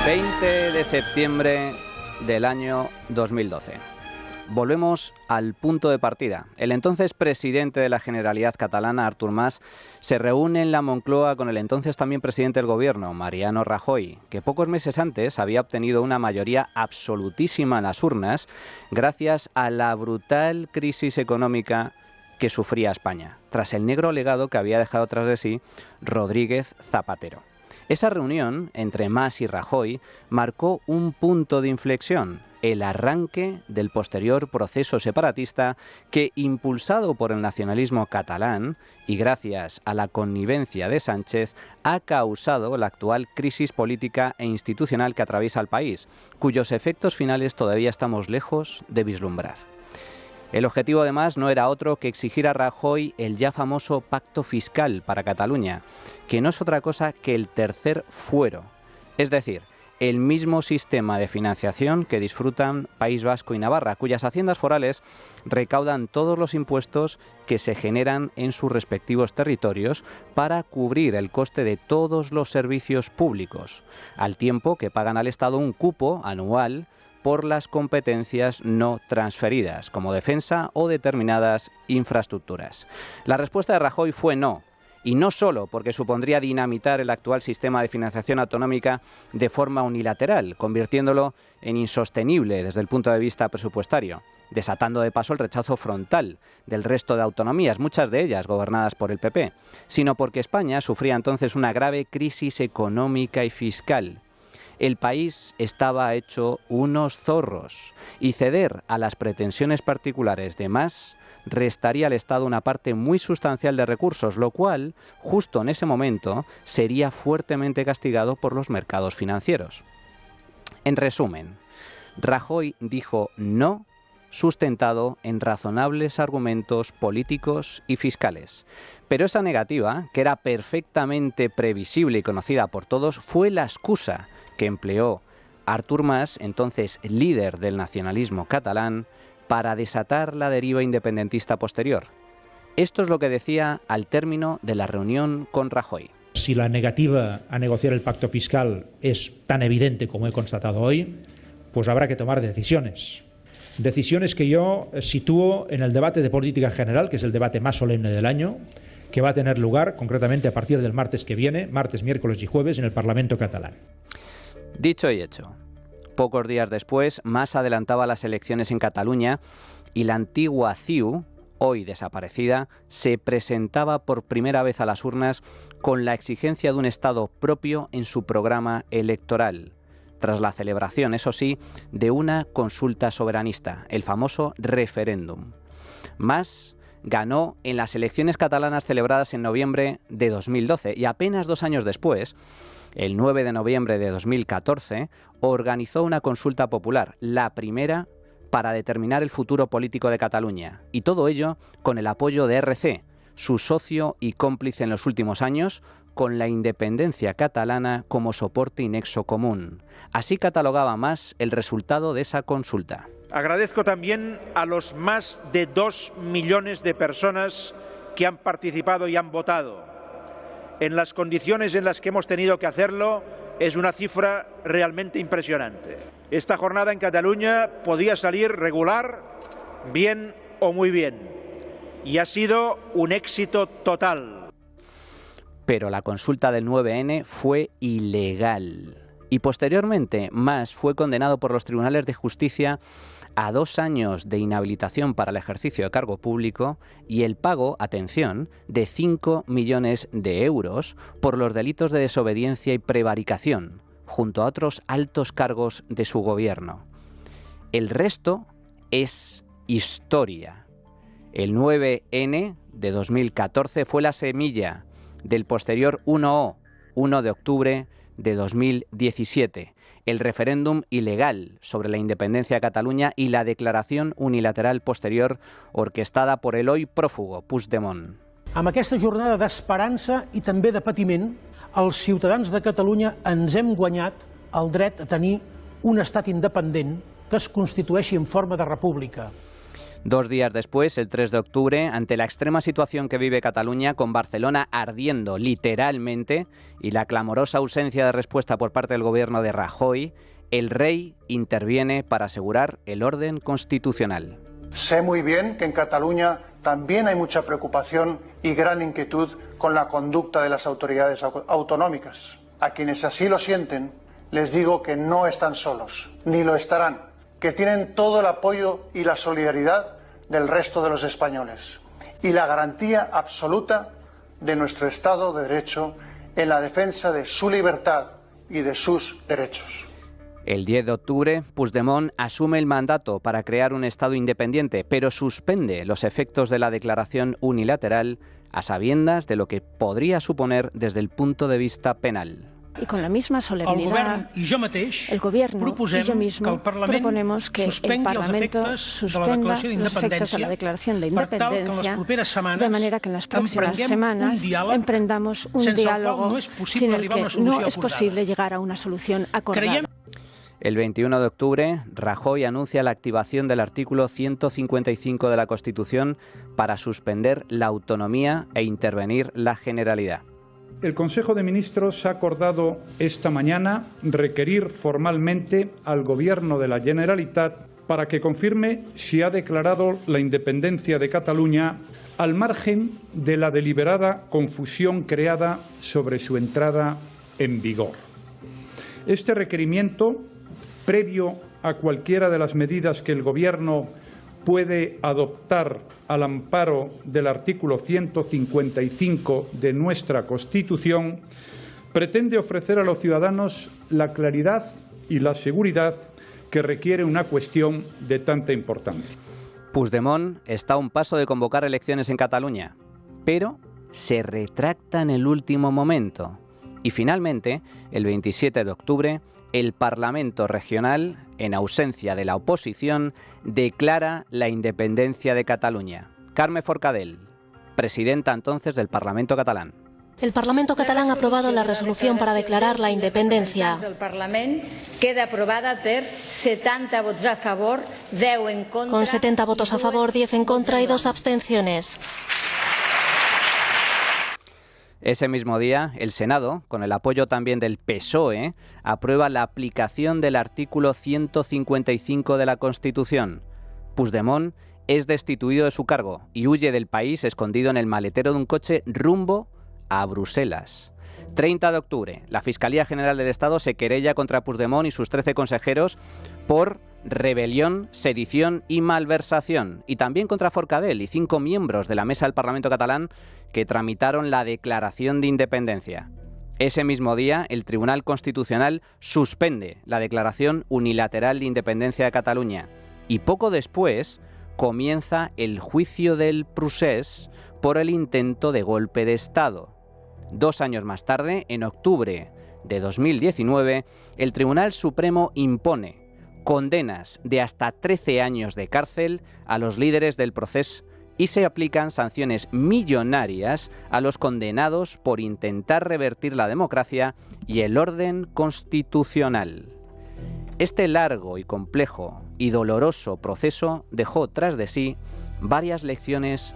20 de septiembre del año 2012. Volvemos al punto de partida. El entonces presidente de la Generalitat catalana, Artur Mas, se reúne en la Moncloa con el entonces también presidente del gobierno, Mariano Rajoy, que pocos meses antes había obtenido una mayoría absolutísima en las urnas gracias a la brutal crisis económica que sufría España, tras el negro legado que había dejado tras de sí Rodríguez Zapatero. Esa reunión entre Mas y Rajoy marcó un punto de inflexión, el arranque del posterior proceso separatista que, impulsado por el nacionalismo catalán y gracias a la connivencia de Sánchez, ha causado la actual crisis política e institucional que atraviesa el país, cuyos efectos finales todavía estamos lejos de vislumbrar. El objetivo, además, no era otro que exigir a Rajoy el ya famoso pacto fiscal para Cataluña, que no es otra cosa que el tercer fuero, es decir, el mismo sistema de financiación que disfrutan País Vasco y Navarra, cuyas haciendas forales recaudan todos los impuestos que se generan en sus respectivos territorios para cubrir el coste de todos los servicios públicos, al tiempo que pagan al Estado un cupo anual por las competencias no transferidas, como defensa o determinadas infraestructuras. La respuesta de Rajoy fue no, y no solo porque supondría dinamitar el actual sistema de financiación autonómica de forma unilateral, convirtiéndolo en insostenible desde el punto de vista presupuestario, desatando de paso el rechazo frontal del resto de autonomías, muchas de ellas gobernadas por el PP, sino porque España sufría entonces una grave crisis económica y fiscal. El país estaba hecho unos zorros y ceder a las pretensiones particulares de Mas restaría al Estado una parte muy sustancial de recursos, lo cual, justo en ese momento, sería fuertemente castigado por los mercados financieros. En resumen, Rajoy dijo no, sustentado en razonables argumentos políticos y fiscales. Pero esa negativa, que era perfectamente previsible y conocida por todos, fue la excusa que empleó Artur Mas, entonces líder del nacionalismo catalán, para desatar la deriva independentista posterior. Esto es lo que decía al término de la reunión con Rajoy. Si la negativa a negociar el pacto fiscal es tan evidente como he constatado hoy, pues habrá que tomar decisiones. Decisiones que yo sitúo en el debate de política general, que es el debate más solemne del año, que va a tener lugar concretamente a partir del martes que viene, martes, miércoles y jueves, en el Parlamento catalán. Dicho y hecho. Pocos días después, Mas adelantaba las elecciones en Cataluña y la antigua CiU, hoy desaparecida, se presentaba por primera vez a las urnas con la exigencia de un Estado propio en su programa electoral, tras la celebración, eso sí, de una consulta soberanista, el famoso referéndum. Mas ganó en las elecciones catalanas celebradas en noviembre de 2012 y apenas 2 años después, el 9 de noviembre de 2014, organizó una consulta popular, la primera para determinar el futuro político de Cataluña, y todo ello con el apoyo de RC, su socio y cómplice en los últimos años, con la independencia catalana como soporte y nexo común. Así catalogaba Mas el resultado de esa consulta. Agradezco también a los más de 2 millones de personas que han participado y han votado. En las condiciones en las que hemos tenido que hacerlo, es una cifra realmente impresionante. Esta jornada en Cataluña podía salir regular, bien o muy bien, y ha sido un éxito total. Pero la consulta del 9N fue ilegal. Y posteriormente, Mas fue condenado por los tribunales de justicia a 2 años de inhabilitación para el ejercicio de cargo público y el pago, atención, de 5 millones de euros por los delitos de desobediencia y prevaricación, junto a otros altos cargos de su gobierno. El resto es historia. El 9N de 2014 fue la semilla del posterior 1O, 1 de octubre de 2017, el referéndum ilegal sobre la independencia de Cataluña y la declaración unilateral posterior orquestada por el hoy prófugo Puigdemont. Amb aquesta jornada d'esperança i també de patiment, els ciutadans de Catalunya ens hem guanyat el dret a tenir un estat independent que es constitueixi en forma de república. 2 días después, el 3 de octubre, ante la extrema situación que vive Cataluña, con Barcelona ardiendo literalmente y la clamorosa ausencia de respuesta por parte del gobierno de Rajoy, el rey interviene para asegurar el orden constitucional. Sé muy bien que en Cataluña también hay mucha preocupación y gran inquietud con la conducta de las autoridades autonómicas. A quienes así lo sienten, les digo que no están solos, ni lo estarán, que tienen todo el apoyo y la solidaridad del resto de los españoles y la garantía absoluta de nuestro Estado de Derecho en la defensa de su libertad y de sus derechos. El 10 de octubre, Puigdemont asume el mandato para crear un Estado independiente, pero suspende los efectos de la declaración unilateral a sabiendas de lo que podría suponer desde el punto de vista penal. Y con la misma solemnidad, el Gobierno y yo mismo proponemos que el Parlamento suspenda los efectos de la Declaración de Independencia, de manera que en las próximas semanas emprendamos un diálogo sin el que no es posible llegar a una solución acordada. El 21 de octubre, Rajoy anuncia la activación del artículo 155 de la Constitución para suspender la autonomía e intervenir la Generalidad. El Consejo de Ministros ha acordado esta mañana requerir formalmente al Gobierno de la Generalitat para que confirme si ha declarado la independencia de Cataluña al margen de la deliberada confusión creada sobre su entrada en vigor. Este requerimiento, previo a cualquiera de las medidas que el Gobierno puede adoptar al amparo del artículo 155 de nuestra Constitución, pretende ofrecer a los ciudadanos la claridad y la seguridad que requiere una cuestión de tanta importancia. Puigdemont está a un paso de convocar elecciones en Cataluña, pero se retracta en el último momento. Y finalmente, el 27 de octubre, el Parlamento regional, en ausencia de la oposición, declara la independencia de Cataluña. Carme Forcadell, presidenta entonces del Parlamento catalán. El Parlamento catalán ha aprobado la resolución para declarar la independencia. El Parlamento queda aprobada por 70 votos a favor, 10 en contra. Con 70 votos a favor, 10 en contra y 2 abstenciones. Ese mismo día, el Senado, con el apoyo también del PSOE, aprueba la aplicación del artículo 155 de la Constitución. Puigdemont es destituido de su cargo y huye del país escondido en el maletero de un coche rumbo a Bruselas. 30 de octubre, la Fiscalía General del Estado se querella contra Puigdemont y sus 13 consejeros por rebelión, sedición y malversación, y también contra Forcadell y 5 miembros de la mesa del Parlamento catalán que tramitaron la declaración de independencia. Ese mismo día, el Tribunal Constitucional suspende la declaración unilateral de independencia de Cataluña y poco después comienza el juicio del procés por el intento de golpe de Estado. 2 años más tarde, en octubre de 2019, el Tribunal Supremo impone condenas de hasta 13 años de cárcel a los líderes del procés y se aplican sanciones millonarias a los condenados por intentar revertir la democracia y el orden constitucional. Este largo y complejo y doloroso proceso dejó tras de sí varias lecciones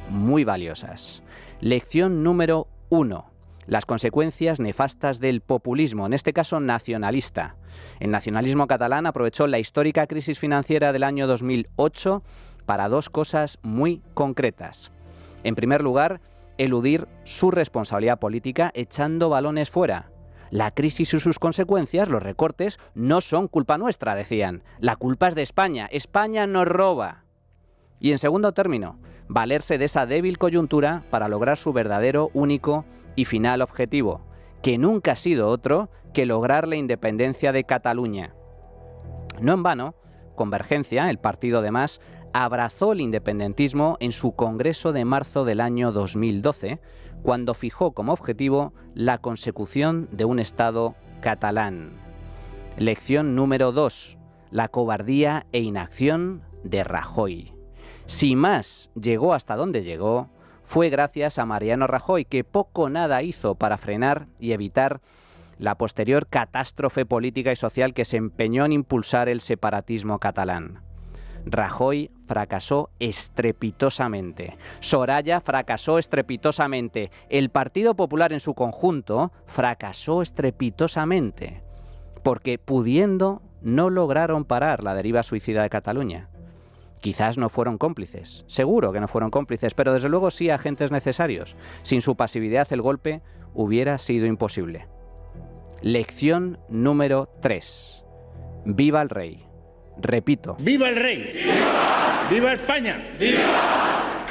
muy valiosas. Lección número 1. Las consecuencias nefastas del populismo, en este caso nacionalista. El nacionalismo catalán aprovechó la histórica crisis financiera del año 2008 para 2 cosas muy concretas. En primer lugar, eludir su responsabilidad política echando balones fuera. La crisis y sus consecuencias, los recortes, no son culpa nuestra, decían. La culpa es de España. España nos roba. Y en segundo término, valerse de esa débil coyuntura para lograr su verdadero, único y final objetivo, que nunca ha sido otro que lograr la independencia de Cataluña. No en vano, Convergencia, el partido de Mas, abrazó el independentismo en su congreso de marzo del año 2012, cuando fijó como objetivo la consecución de un Estado catalán. Lección número 2. La cobardía e inacción de Rajoy. Si Mas llegó hasta donde llegó, fue gracias a Mariano Rajoy, que poco o nada hizo para frenar y evitar la posterior catástrofe política y social que se empeñó en impulsar el separatismo catalán. Rajoy fracasó estrepitosamente. Soraya fracasó estrepitosamente. El Partido Popular en su conjunto fracasó estrepitosamente. Porque pudiendo, no lograron parar la deriva suicida de Cataluña. Quizás no fueron cómplices, seguro que no fueron cómplices, pero desde luego sí agentes necesarios. Sin su pasividad el golpe hubiera sido imposible. Lección número 3. ¡Viva el rey! Repito. ¡Viva el rey! ¡Viva! ¡Viva España! ¡Viva!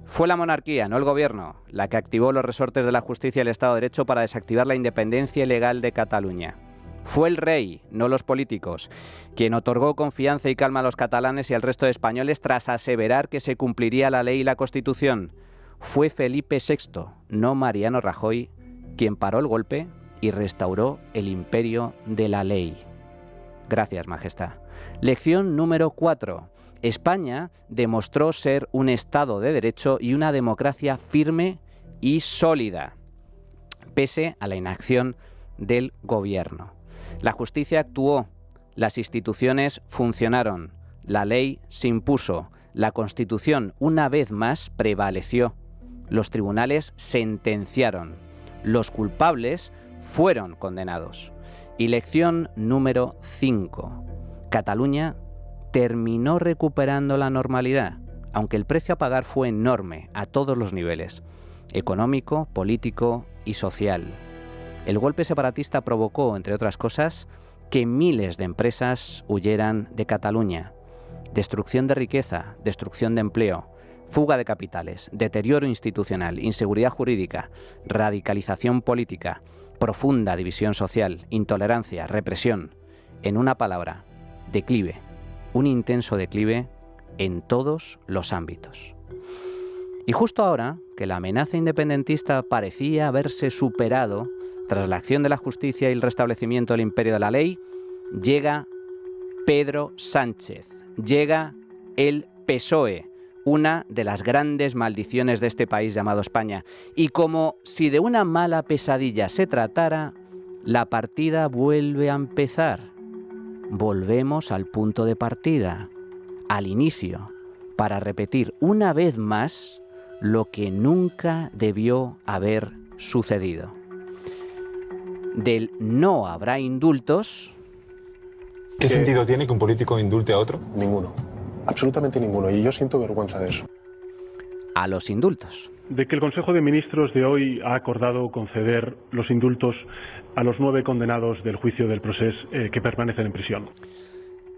Fue la monarquía, no el gobierno, la que activó los resortes de la justicia y el Estado de Derecho para desactivar la independencia ilegal de Cataluña. Fue el rey, no los políticos, quien otorgó confianza y calma a los catalanes y al resto de españoles tras aseverar que se cumpliría la ley y la Constitución. Fue Felipe VI, no Mariano Rajoy, quien paró el golpe y restauró el imperio de la ley. Gracias, Majestad. Lección número 4. España demostró ser un Estado de Derecho y una democracia firme y sólida, pese a la inacción del gobierno. La justicia actuó, las instituciones funcionaron, la ley se impuso, la Constitución una vez más prevaleció, los tribunales sentenciaron, los culpables fueron condenados. Y lección número 5. Cataluña terminó recuperando la normalidad, aunque el precio a pagar fue enorme a todos los niveles, económico, político y social. El golpe separatista provocó, entre otras cosas, que miles de empresas huyeran de Cataluña. Destrucción de riqueza, destrucción de empleo, fuga de capitales, deterioro institucional, inseguridad jurídica, radicalización política, profunda división social, intolerancia, represión. En una palabra, declive, un intenso declive en todos los ámbitos. Y justo ahora que la amenaza independentista parecía haberse superado, tras la acción de la justicia y el restablecimiento del imperio de la ley, llega Pedro Sánchez, llega el PSOE, una de las grandes maldiciones de este país llamado España. Y como si de una mala pesadilla se tratara, la partida vuelve a empezar. Volvemos al punto de partida, al inicio, para repetir una vez más lo que nunca debió haber sucedido. Del no habrá indultos. ¿Qué sentido tiene que un político indulte a otro? Ninguno, absolutamente ninguno, y yo siento vergüenza de eso. A los indultos. De que el Consejo de Ministros de hoy ha acordado conceder los indultos a los 9 condenados del juicio del Procés que permanecen en prisión.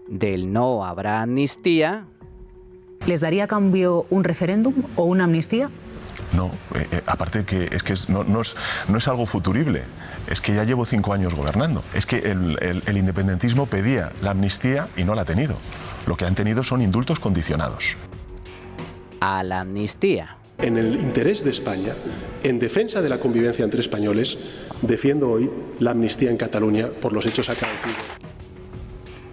Del no habrá amnistía. ¿Les daría a cambio un referéndum o una amnistía? No, aparte que no es algo futurible, es que ya llevo 5 años gobernando. Es que el independentismo pedía la amnistía y no la ha tenido. Lo que han tenido son indultos condicionados. A la amnistía. En el interés de España, en defensa de la convivencia entre españoles, defiendo hoy la amnistía en Cataluña por los hechos acaecidos.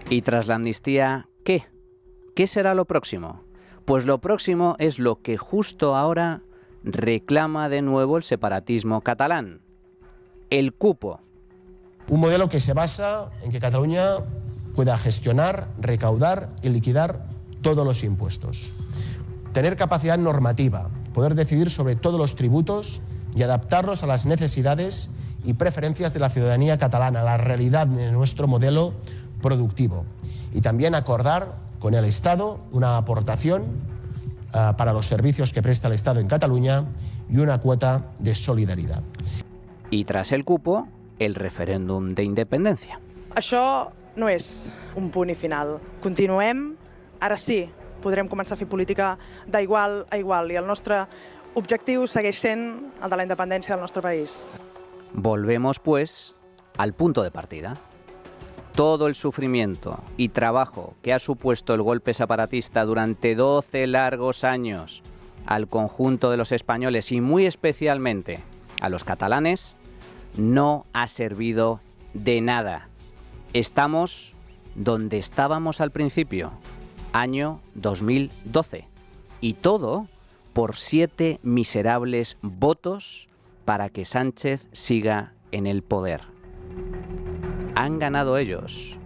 ¿Y tras la amnistía qué? ¿Qué será lo próximo? Pues lo próximo es lo que justo ahora reclama de nuevo el separatismo catalán: el cupo. Un modelo que se basa en que Cataluña pueda gestionar, recaudar y liquidar todos los impuestos. Tener capacidad normativa, poder decidir sobre todos los tributos y adaptarlos a las necesidades y preferencias de la ciudadanía catalana, a la realidad de nuestro modelo productivo. Y también acordar con el Estado una aportación para los servicios que presta el Estado en Cataluña y una cuota de solidaridad. Y tras el cupo, el referéndum de independencia. Això no és un punt i final. Continuem, ara sí, podrem començar a fer política d'igual a igual i el nostre objectiu segueix sent el de la independència del nostre país. Volvemos, pues, al punto de partida. Todo el sufrimiento y trabajo que ha supuesto el golpe separatista durante 12 largos años al conjunto de los españoles y muy especialmente a los catalanes no ha servido de nada. Estamos donde estábamos al principio, año 2012, y todo por 7 miserables votos para que Sánchez siga en el poder. Han ganado ellos,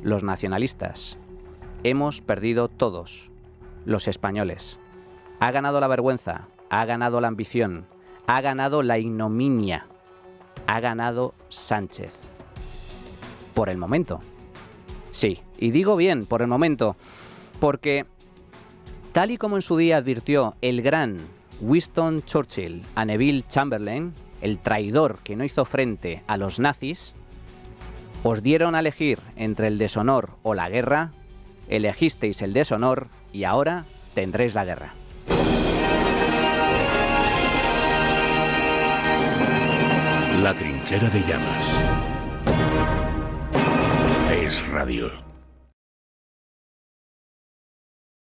los nacionalistas, hemos perdido todos, los españoles. Ha ganado la vergüenza, ha ganado la ambición, ha ganado la ignominia, ha ganado Sánchez. Por el momento. Sí, y digo bien, por el momento, porque tal y como en su día advirtió el gran Winston Churchill a Neville Chamberlain, el traidor que no hizo frente a los nazis, os dieron a elegir entre el deshonor o la guerra, elegisteis el deshonor y ahora tendréis la guerra. La trinchera de llamas. Es Radio.